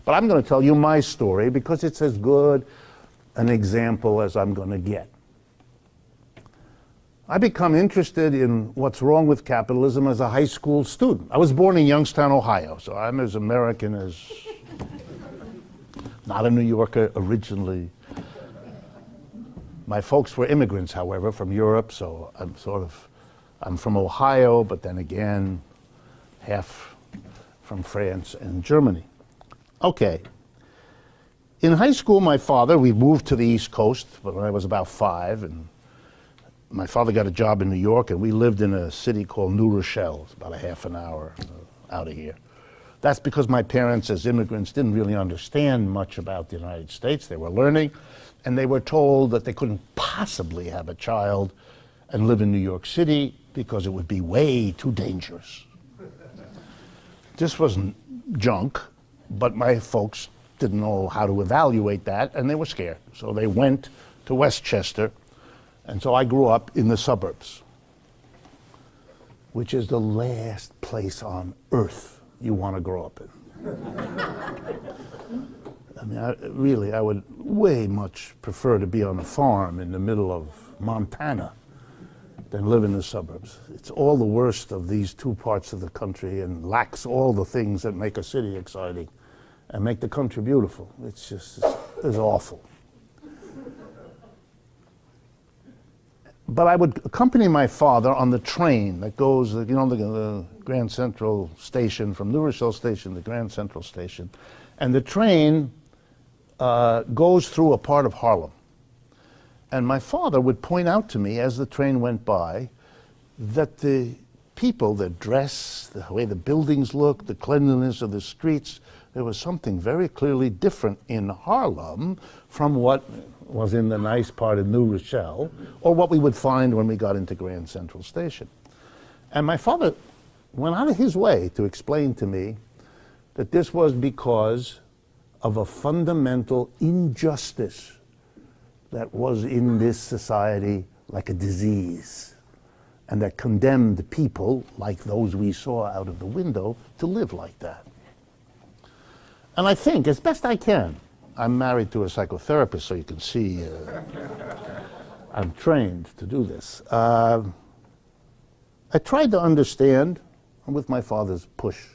But I'm going to tell you my story because it's as good an example as I'm going to get. I become interested in what's wrong with capitalism as a high school student. I was born in Youngstown, Ohio, so I'm as American as, not a New Yorker originally. My folks were immigrants, however, from Europe, so I'm from Ohio, but then again, half from France and Germany. Okay. In high school, my father, we moved to the East Coast when I was about 5, and my father got a job in New York, and we lived in a city called New Rochelle. It's about a half an hour out of here. That's because my parents, as immigrants, didn't really understand much about the United States. They were learning, and they were told that they couldn't possibly have a child and live in New York City because it would be way too dangerous. This wasn't junk, but my folks didn't know how to evaluate that, and they were scared. So they went to Westchester. And so I grew up in the suburbs, which is the last place on earth you want to grow up in. I mean, I would way much prefer to be on a farm in the middle of Montana than live in the suburbs. It's all the worst of these two parts of the country and lacks all the things that make a city exciting and make the country beautiful. It's awful. But I would accompany my father on the train that goes, you know, the Grand Central Station, from New Rochelle Station to Grand Central Station. And the train goes through a part of Harlem. And my father would point out to me as the train went by that the people, their dress, the way the buildings looked, the cleanliness of the streets, there was something very clearly different in Harlem from what was in the nice part of New Rochelle, or what we would find when we got into Grand Central Station. And my father went out of his way to explain to me that this was because of a fundamental injustice that was in this society like a disease, and that condemned people, like those we saw out of the window, to live like that. And I think, as best I can, I'm married to a psychotherapist, so you can see I'm trained to do this. I tried to understand, with my father's push,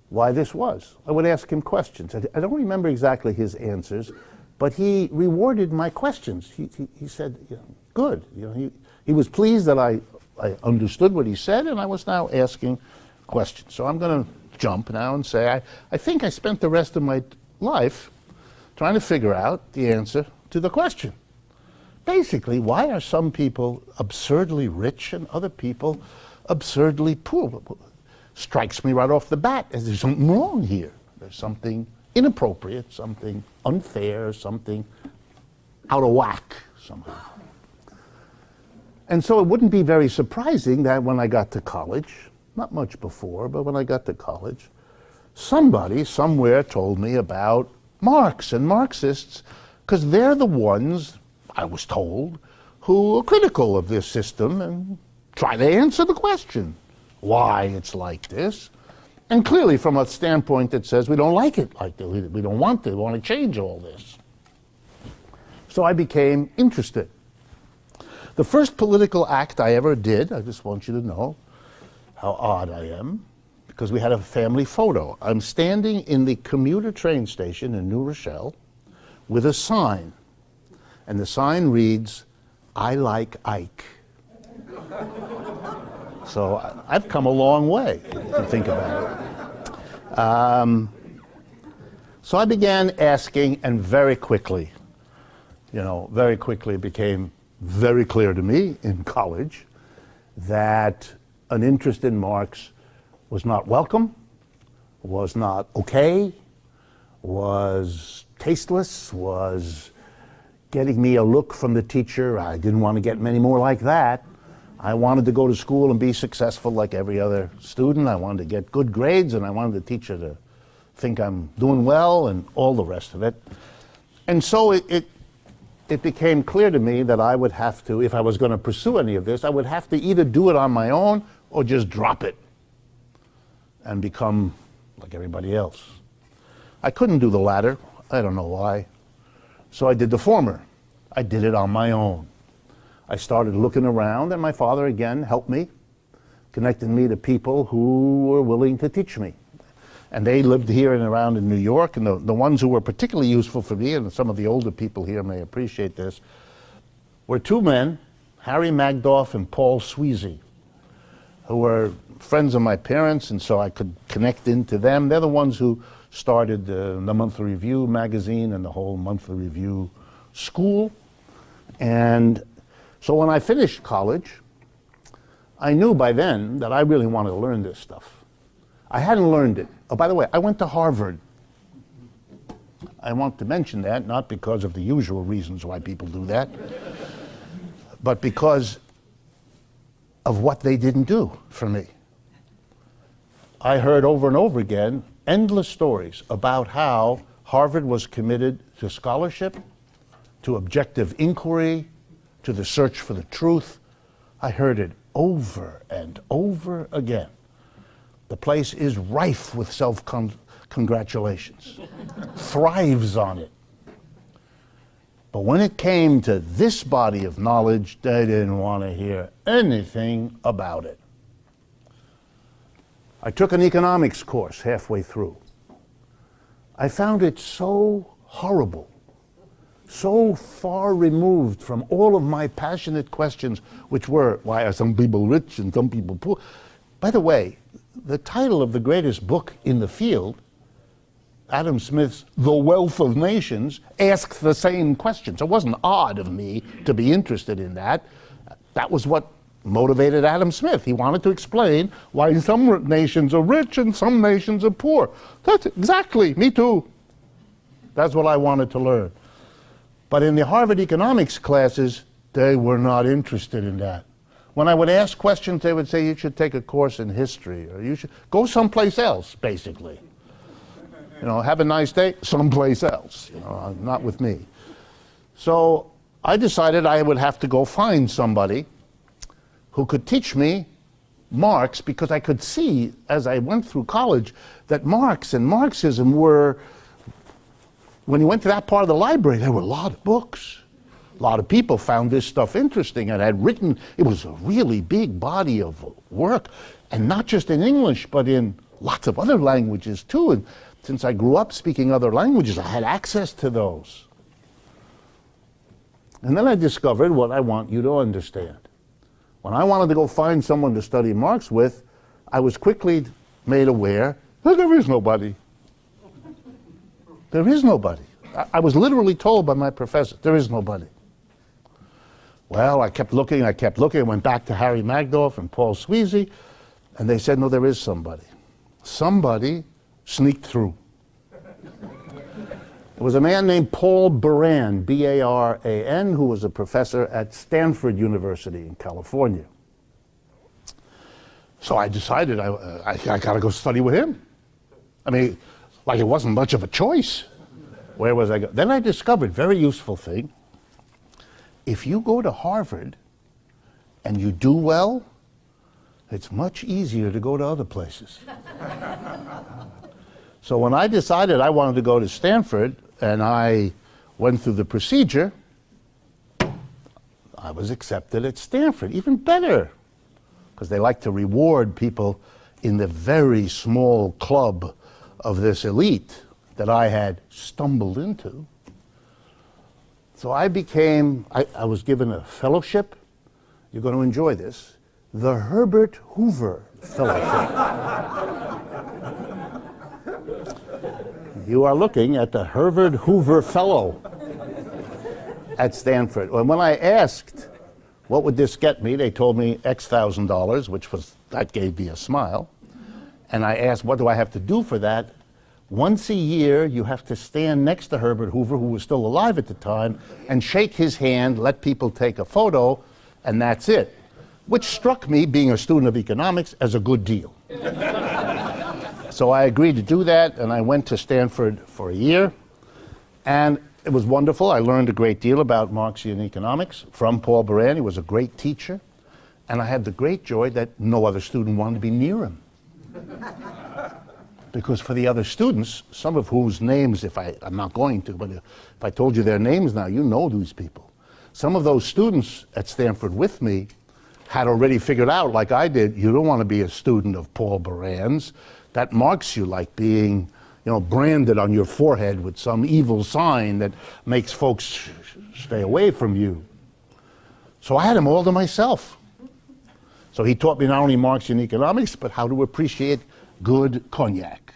why this was. I would ask him questions. I don't remember exactly his answers, but he rewarded my questions. He said, you know, good. You know, he was pleased that I understood what he said, and I was now asking questions. So I'm going to jump now and say, I think I spent the rest of my life trying to figure out the answer to the question. Basically, why are some people absurdly rich and other people absurdly poor? Strikes me right off the bat as there's something wrong here. There's something inappropriate, something unfair, something out of whack somehow. And so it wouldn't be very surprising that when I got to college, not much before, but when I got to college, somebody somewhere told me about Marx and Marxists, because they're the ones, I was told, who are critical of this system and try to answer the question why it's like this. And clearly from a standpoint that says we don't like it like this, we don't want it, we want to change all this. So I became interested. The first political act I ever did, I just want you to know how odd I am, because we had a family photo. I'm standing in the commuter train station in New Rochelle with a sign, and the sign reads, "I like Ike." So I've come a long way, if you think about it. So I began asking, and very quickly it became very clear to me in college that an interest in Marx was not welcome, was not okay, was tasteless, was getting me a look from the teacher. I didn't want to get many more like that. I wanted to go to school and be successful like every other student. I wanted to get good grades, and I wanted the teacher to think I'm doing well and all the rest of it. And so it became clear to me that I would have to, if I was going to pursue any of this, I would have to either do it on my own or just drop it and become like everybody else. I couldn't do the latter. I don't know why. So I did the former. I did it on my own. I started looking around, and my father again helped me, connected me to people who were willing to teach me. And they lived here and around in New York, and the ones who were particularly useful for me, and some of the older people here may appreciate this, were two men, Harry Magdoff and Paul Sweezy, who were friends of my parents, and so I could connect into them. They're the ones who started the Monthly Review magazine and the whole Monthly Review school. And so when I finished college, I knew by then that I really wanted to learn this stuff. I hadn't learned it. Oh, by the way, I went to Harvard. I want to mention that, not because of the usual reasons why people do that, but because of what they didn't do for me. I heard over and over again endless stories about how Harvard was committed to scholarship, to objective inquiry, to the search for the truth. I heard it over and over again. The place is rife with self-congratulations, thrives on it. But when it came to this body of knowledge, they didn't want to hear anything about it. I took an economics course halfway through. I found it so horrible, so far removed from all of my passionate questions, which were, why are some people rich and some people poor? By the way, the title of the greatest book in the field, Adam Smith's The Wealth of Nations, asks the same question. So it wasn't odd of me to be interested in that. That was what motivated Adam Smith. He wanted to explain why some nations are rich and some nations are poor. That's exactly, me too. That's what I wanted to learn. But in the Harvard economics classes, they were not interested in that. When I would ask questions, they would say, you should take a course in history, or you should go someplace else, basically. You know, have a nice day, someplace else, you know, not with me. So I decided I would have to go find somebody who could teach me Marx, because I could see as I went through college that Marx and Marxism were, when you went to that part of the library, there were a lot of books. A lot of people found this stuff interesting and had written, it was a really big body of work, and not just in English, but in lots of other languages too. And since I grew up speaking other languages, I had access to those. And then I discovered what I want you to understand. When I wanted to go find someone to study Marx with, I was quickly made aware that there is nobody. There is nobody. I was literally told by my professor, there is nobody. Well, I kept looking, I went back to Harry Magdoff and Paul Sweezy, and they said, no, there is somebody. Somebody sneaked through. There was a man named Paul Baran, B-A-R-A-N, who was a professor at Stanford University in California. So I decided I got to go study with him. I mean, like it wasn't much of a choice. Where was I going? Then I discovered, very useful thing, if you go to Harvard and you do well, it's much easier to go to other places. So when I decided I wanted to go to Stanford and I went through the procedure, I was accepted at Stanford, even better, because they like to reward people in the very small club of this elite that I had stumbled into. So I was given a fellowship. You're going to enjoy this. The Herbert Hoover Fellowship. You are looking at the Herbert Hoover Fellow at Stanford. And when I asked, what would this get me? They told me X $1,000, that gave me a smile. And I asked, what do I have to do for that? Once a year, you have to stand next to Herbert Hoover, who was still alive at the time, and shake his hand, let people take a photo, and that's it. Which struck me, being a student of economics, as a good deal. So I agreed to do that, and I went to Stanford for a year. And it was wonderful. I learned a great deal about Marxian economics from Paul Baran. He was a great teacher. And I had the great joy that no other student wanted to be near him. because for the other students, some of whose names, I'm not going to, but if I told you their names now, you know these people. Some of those students at Stanford with me had already figured out, like I did, you don't want to be a student of Paul Baran's. That marks you like being, branded on your forehead with some evil sign that makes folks stay away from you. So I had him all to myself. So he taught me not only Marxian economics, but how to appreciate good cognac,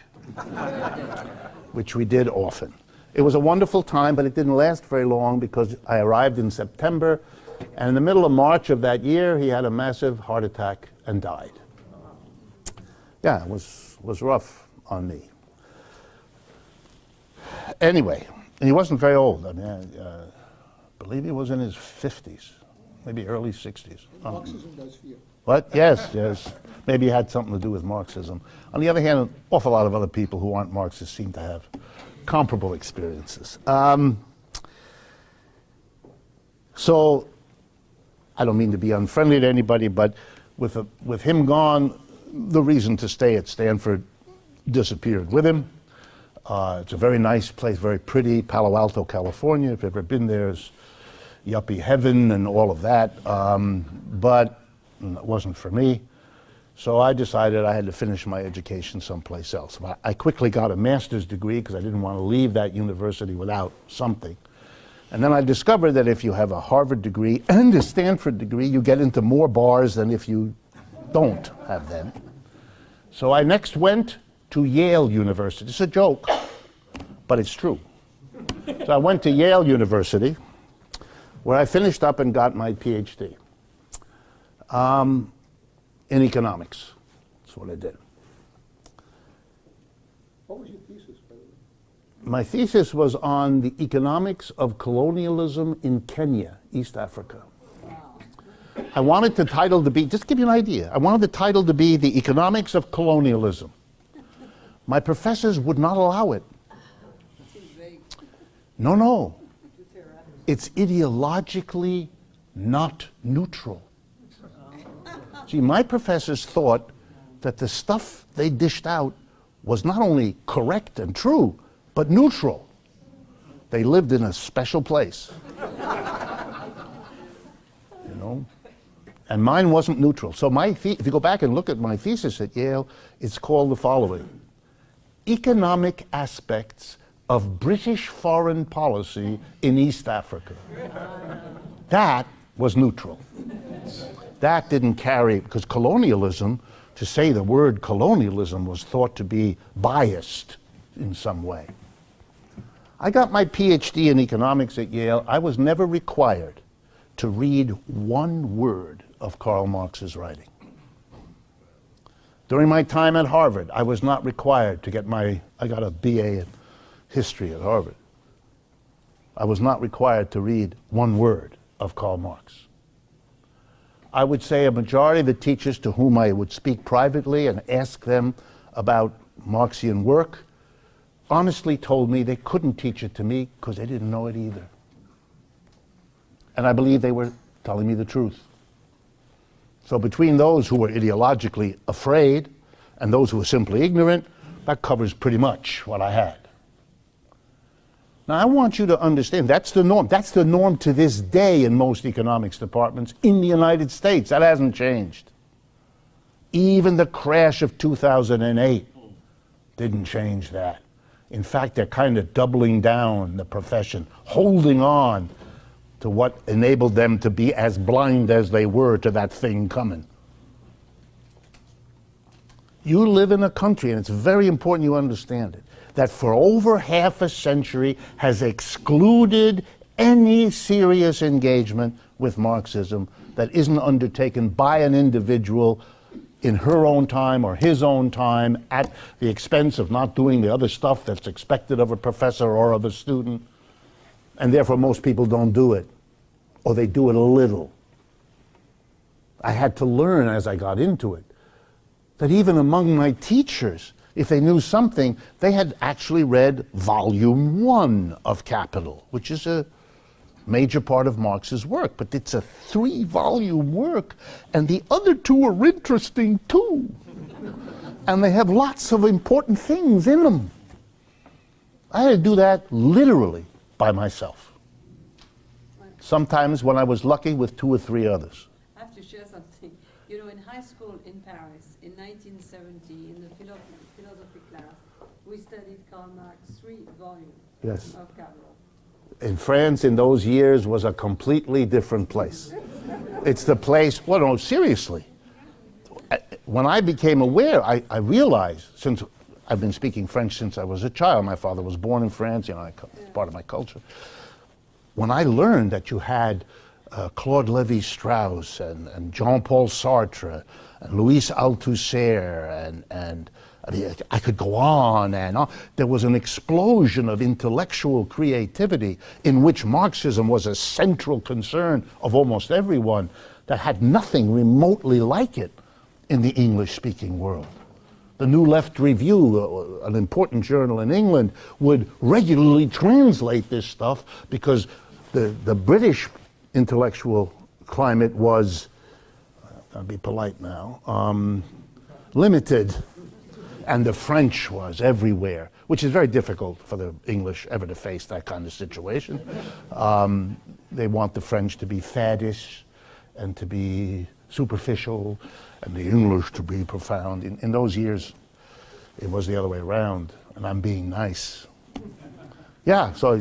which we did often. It was a wonderful time, but it didn't last very long because I arrived in September, and in the middle of March of that year, he had a massive heart attack and died. Yeah, it was rough on me. Anyway, and he wasn't very old. I mean, I believe he was in his 50s, maybe early 60s. Marxism does fear. What? Yes. Maybe it had something to do with Marxism. On the other hand, an awful lot of other people who aren't Marxists seem to have comparable experiences. So, I don't mean to be unfriendly to anybody, but with him gone, the reason to stay at Stanford disappeared with him. It's a very nice place, very pretty, Palo Alto, California. If you've ever been there, it's yuppie heaven and all of that. But it wasn't for me. So I decided I had to finish my education someplace else. I quickly got a master's degree because I didn't want to leave that university without something. And then I discovered that if you have a Harvard degree and a Stanford degree, you get into more bars than if you don't have them. So I next went to Yale University. It's a joke, but it's true. So I went to Yale University, where I finished up and got my PhD. In economics. That's what I did. What was your thesis, by the way? My thesis was on the economics of colonialism in Kenya, East Africa. I wanted the title to be, just to give you an idea, I wanted the title to be The Economics of Colonialism. My professors would not allow it. No. It's ideologically not neutral. See, my professors thought that the stuff they dished out was not only correct and true, but neutral. They lived in a special place. And mine wasn't neutral. So if you go back and look at my thesis at Yale, it's called the following: Economic Aspects of British Foreign Policy in East Africa. That was neutral. That didn't carry, because colonialism, to say the word colonialism was thought to be biased in some way. I got my PhD in economics at Yale. I was never required to read one word of Karl Marx's writing. During my time at Harvard, I was not required to get I got a BA in history at Harvard. I was not required to read one word of Karl Marx. I would say a majority of the teachers to whom I would speak privately and ask them about Marxian work honestly told me they couldn't teach it to me because they didn't know it either. And I believe they were telling me the truth. So between those who were ideologically afraid and those who were simply ignorant, that covers pretty much what I had. Now, I want you to understand, that's the norm. That's the norm to this day in most economics departments in the United States. That hasn't changed. Even the crash of 2008 didn't change that. In fact, they're kind of doubling down the profession, holding on to what enabled them to be as blind as they were to that thing coming. You live in a country, and it's very important you understand it, that for over half a century has excluded any serious engagement with Marxism that isn't undertaken by an individual in her own time or his own time at the expense of not doing the other stuff that's expected of a professor or of a student. And therefore most people don't do it, or they do it a little. I had to learn as I got into it that even among my teachers, if they knew something, they had actually read volume 1 of Capital, which is a major part of Marx's work, but it's a 3-volume work, and the other 2 are interesting too. and they have lots of important things in them. I had to do that literally by myself. Sometimes when I was lucky with 2 or 3 others. I have to share something. You know, in high school in Paris, in 1970, in the philosophy class, we studied Karl Marx's 3 volumes Yes. of Capital. In France in those years was a completely different place. It's the place, well, no, seriously. When I became aware, I realized, since I've been speaking French since I was a child, my father was born in France, it's part of my culture. When I learned that you had Claude Lévi-Strauss and Jean-Paul Sartre and Louis Althusser and I mean, I could go on and on. There was an explosion of intellectual creativity in which Marxism was a central concern of almost everyone that had nothing remotely like it in the English-speaking world. The New Left Review, an important journal in England, would regularly translate this stuff because the British intellectual climate was, I'll be polite now, limited, and the French was everywhere, which is very difficult for the English ever to face that kind of situation. They want the French to be faddish and to be superficial, and the English to be profound. In those years, it was the other way around, and I'm being nice. Yeah, so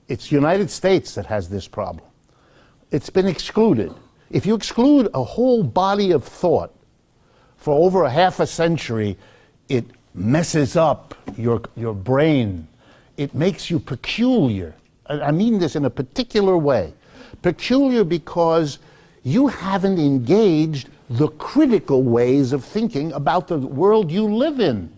it's United States that has this problem. It's been excluded. If you exclude a whole body of thought for over a half a century, it messes up your brain. It makes you peculiar. I mean this in a particular way. Peculiar because you haven't engaged the critical ways of thinking about the world you live in.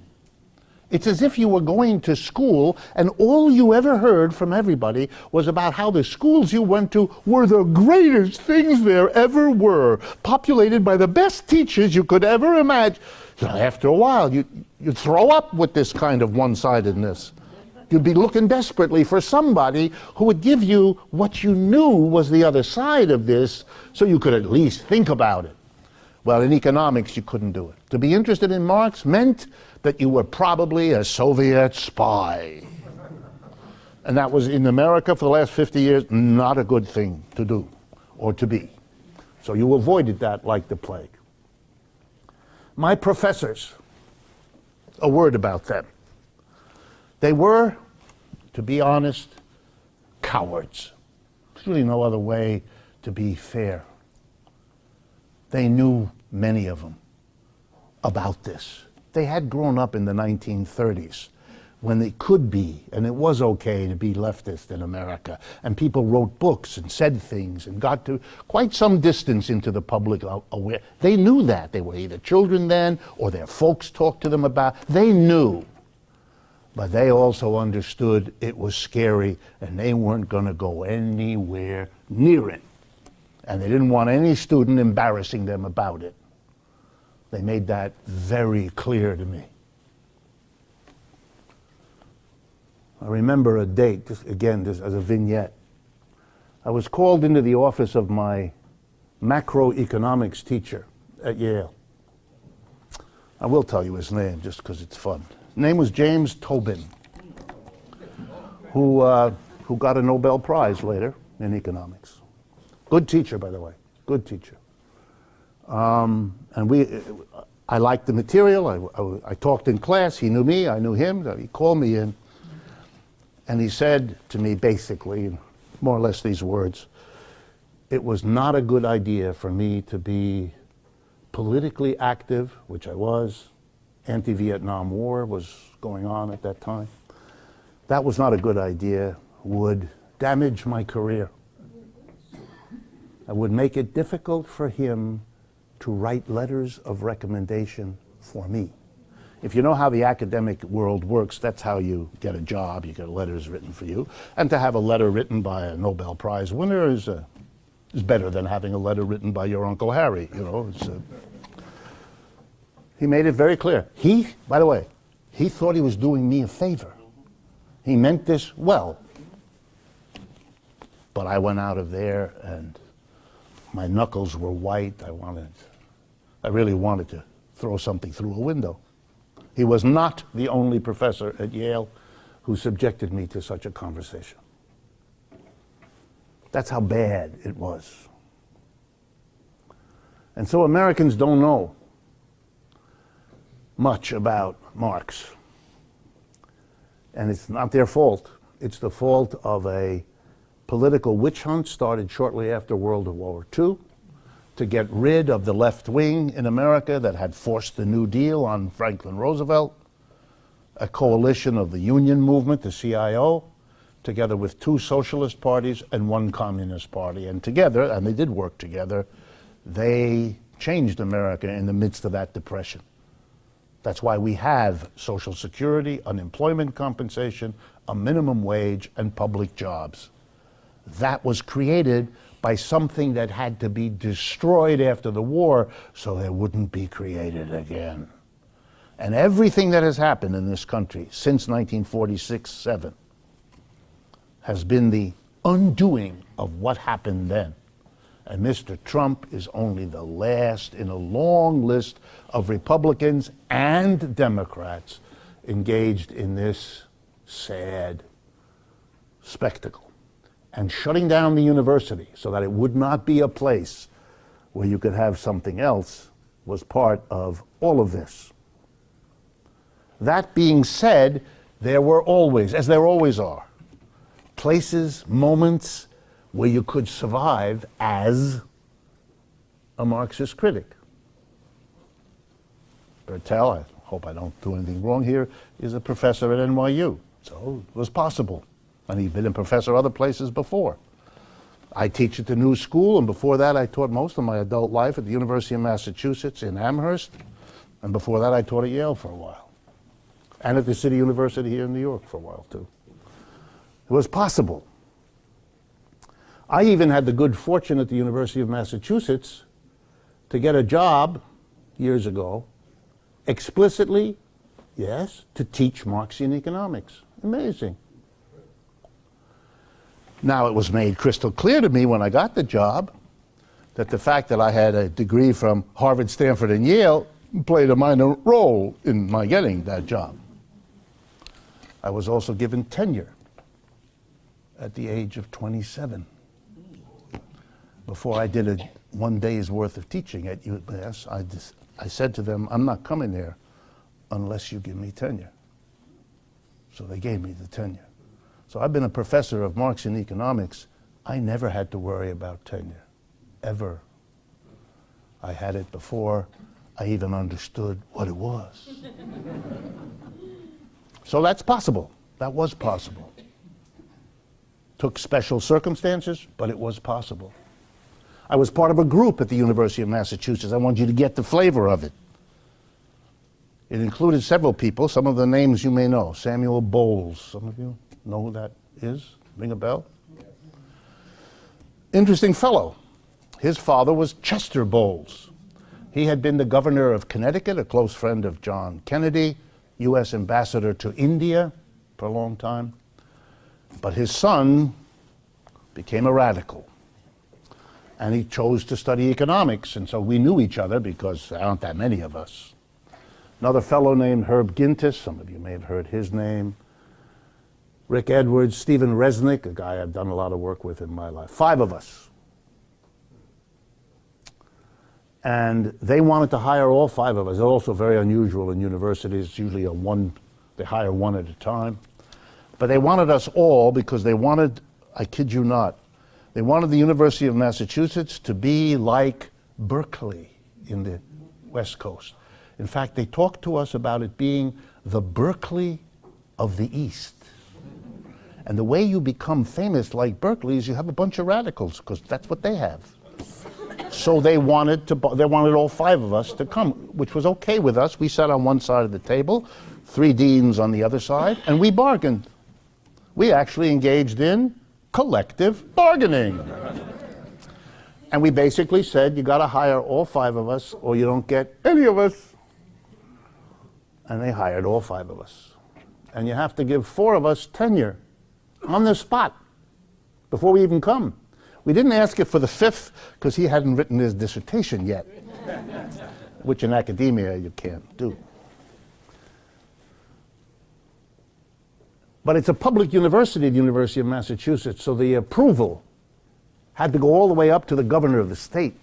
It's as if you were going to school and all you ever heard from everybody was about how the schools you went to were the greatest things there ever were, populated by the best teachers you could ever imagine. You know, after a while, you'd throw up with this kind of one-sidedness. You'd be looking desperately for somebody who would give you what you knew was the other side of this so you could at least think about it. Well, in economics, you couldn't do it. To be interested in Marx meant that you were probably a Soviet spy. And that was, in America for the last 50 years, not a good thing to do or to be. So you avoided that like the plague. My professors, a word about them. They were, to be honest, cowards. There's really no other way to be fair. They knew, many of them, about this. They had grown up in the 1930s when it could be, and it was okay to be leftist in America, and people wrote books and said things and got to quite some distance into the public aware. They knew that. They were either children then or their folks talked to them about. They knew. But they also understood it was scary and they weren't going to go anywhere near it. And they didn't want any student embarrassing them about it. They made that very clear to me. I remember a date, just as a vignette. I was called into the office of my macroeconomics teacher at Yale. I will tell you his name just because it's fun. His name was James Tobin, who got a Nobel Prize later in economics. Good teacher, by the way, good teacher. I liked the material. I talked in class. He knew me. I knew him. He called me in. And he said to me, basically, more or less these words, it was not a good idea for me to be politically active, which I was. Anti-Vietnam War was going on at that time. That was not a good idea, would damage my career. I would make it difficult for him to write letters of recommendation for me. If you know how the academic world works, that's how you get a job. You get letters written for you. And to have a letter written by a Nobel Prize winner is better than having a letter written by your Uncle Harry. You know, he made it very clear. By the way, he thought he was doing me a favor. He meant this well. But I went out of there and my knuckles were white. I really wanted to throw something through a window. He was not the only professor at Yale who subjected me to such a conversation. That's how bad it was. And so Americans don't know much about Marx. And it's not their fault. It's the fault of a political witch hunt started shortly after World War II to get rid of the left wing in America that had forced the New Deal on Franklin Roosevelt, a coalition of the Union movement, the CIO, together with 2 socialist parties and 1 communist party. And together, and they did work together, they changed America in the midst of that depression. That's why we have Social Security, unemployment compensation, a minimum wage, and public jobs. That was created by something that had to be destroyed after the war so it wouldn't be created again. And everything that has happened in this country since 1946-7 has been the undoing of what happened then. And Mr. Trump is only the last in a long list of Republicans and Democrats engaged in this sad spectacle. And shutting down the university so that it would not be a place where you could have something else was part of all of this. That being said, there were always, as there always are, places, moments where you could survive as a Marxist critic. Bertel, I hope I don't do anything wrong here, is a professor at NYU, so it was possible. And he'd been a professor other places before. I teach at the New School, and before that I taught most of my adult life at the University of Massachusetts in Amherst, and before that I taught at Yale for a while, and at the City University here in New York for a while too. It was possible. I even had the good fortune at the University of Massachusetts to get a job years ago, explicitly, yes, to teach Marxian economics. Amazing. Now, it was made crystal clear to me when I got the job that the fact that I had a degree from Harvard, Stanford, and Yale played a minor role in my getting that job. I was also given tenure at the age of 27. Before I did one day's worth of teaching at UMass, I said to them, I'm not coming there unless you give me tenure. So they gave me the tenure. So I've been a professor of Marxian economics. I never had to worry about tenure, ever. I had it before I even understood what it was. So that's possible. That was possible. Took special circumstances, but it was possible. I was part of a group at the University of Massachusetts. I want you to get the flavor of it. It included several people, some of the names you may know. Samuel Bowles, some of you know who that is? Ring a bell? Interesting fellow. His father was Chester Bowles. He had been the governor of Connecticut, a close friend of John Kennedy, U.S. ambassador to India for a long time. But his son became a radical. And he chose to study economics, and so we knew each other because there aren't that many of us. Another fellow named Herb Gintis, some of you may have heard his name. Rick Edwards, Stephen Resnick, a guy I've done a lot of work with in my life. 5 of us. And they wanted to hire all 5 of us. It's also very unusual in universities. It's usually they hire one at a time. But they wanted us all because they wanted, I kid you not, they wanted the University of Massachusetts to be like Berkeley in the West Coast. In fact, they talked to us about it being the Berkeley of the East. And the way you become famous like Berkeley is you have a bunch of radicals, because that's what they have. So they wanted all 5 of us to come, which was okay with us. We sat on one side of the table, 3 deans on the other side, and we bargained. We actually engaged in collective bargaining. And we basically said, you got to hire all 5 of us or you don't get any of us. And they hired all 5 of us. And you have to give 4 of us tenure on the spot before we even come. We didn't ask it for the 5th because he hadn't written his dissertation yet, which in academia you can't do. But it's a public university, the University of Massachusetts, so the approval had to go all the way up to the governor of the state.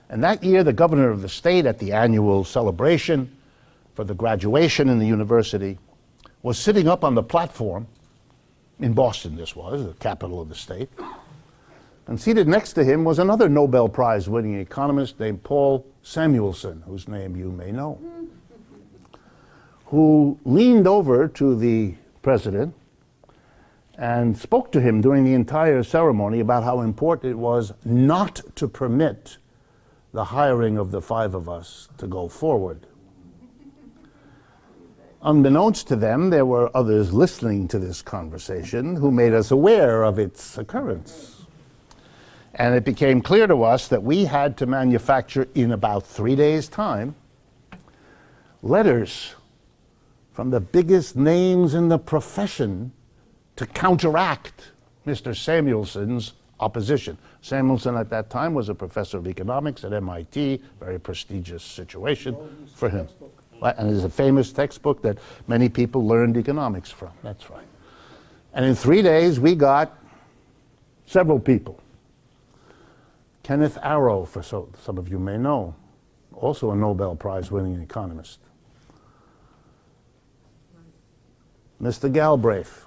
And that year, the governor of the state, at the annual celebration for the graduation in the university, was sitting up on the platform, in Boston this was, the capital of the state, and seated next to him was another Nobel Prize winning economist named Paul Samuelson, whose name you may know, who leaned over to the president and spoke to him during the entire ceremony about how important it was not to permit the hiring of the five of us to go forward. Unbeknownst to them, there were others listening to this conversation who made us aware of its occurrence. And it became clear to us that we had to manufacture in about 3 days' time letters from the biggest names in the profession to counteract Mr. Samuelson's opposition. Samuelson at that time was a professor of economics at MIT, very prestigious situation for him. And there's a famous textbook that many people learned economics from, that's right. And in 3 days we got several people. Kenneth Arrow, for some of you may know, also a Nobel Prize winning economist. Mr. Galbraith,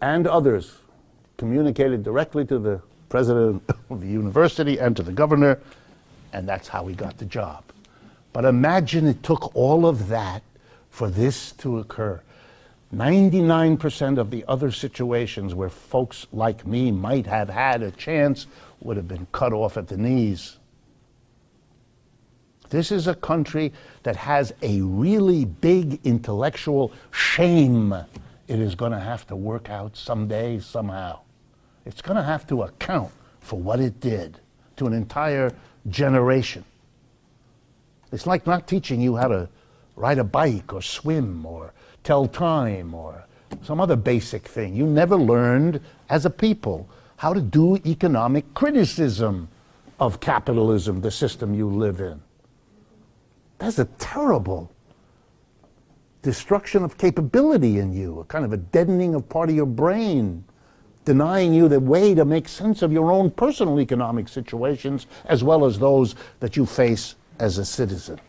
and others communicated directly to the president of the university and to the governor, and that's how we got the job. But imagine it took all of that for this to occur. 99% of the other situations where folks like me might have had a chance would have been cut off at the knees. This is a country that has a really big intellectual shame it is going to have to work out someday, somehow. It's going to have to account for what it did to an entire generation. It's like not teaching you how to ride a bike or swim or tell time or some other basic thing. You never learned as a people how to do economic criticism of capitalism, the system you live in. That's a terrible destruction of capability in you, a kind of a deadening of part of your brain, denying you the way to make sense of your own personal economic situations as well as those that you face as a citizen.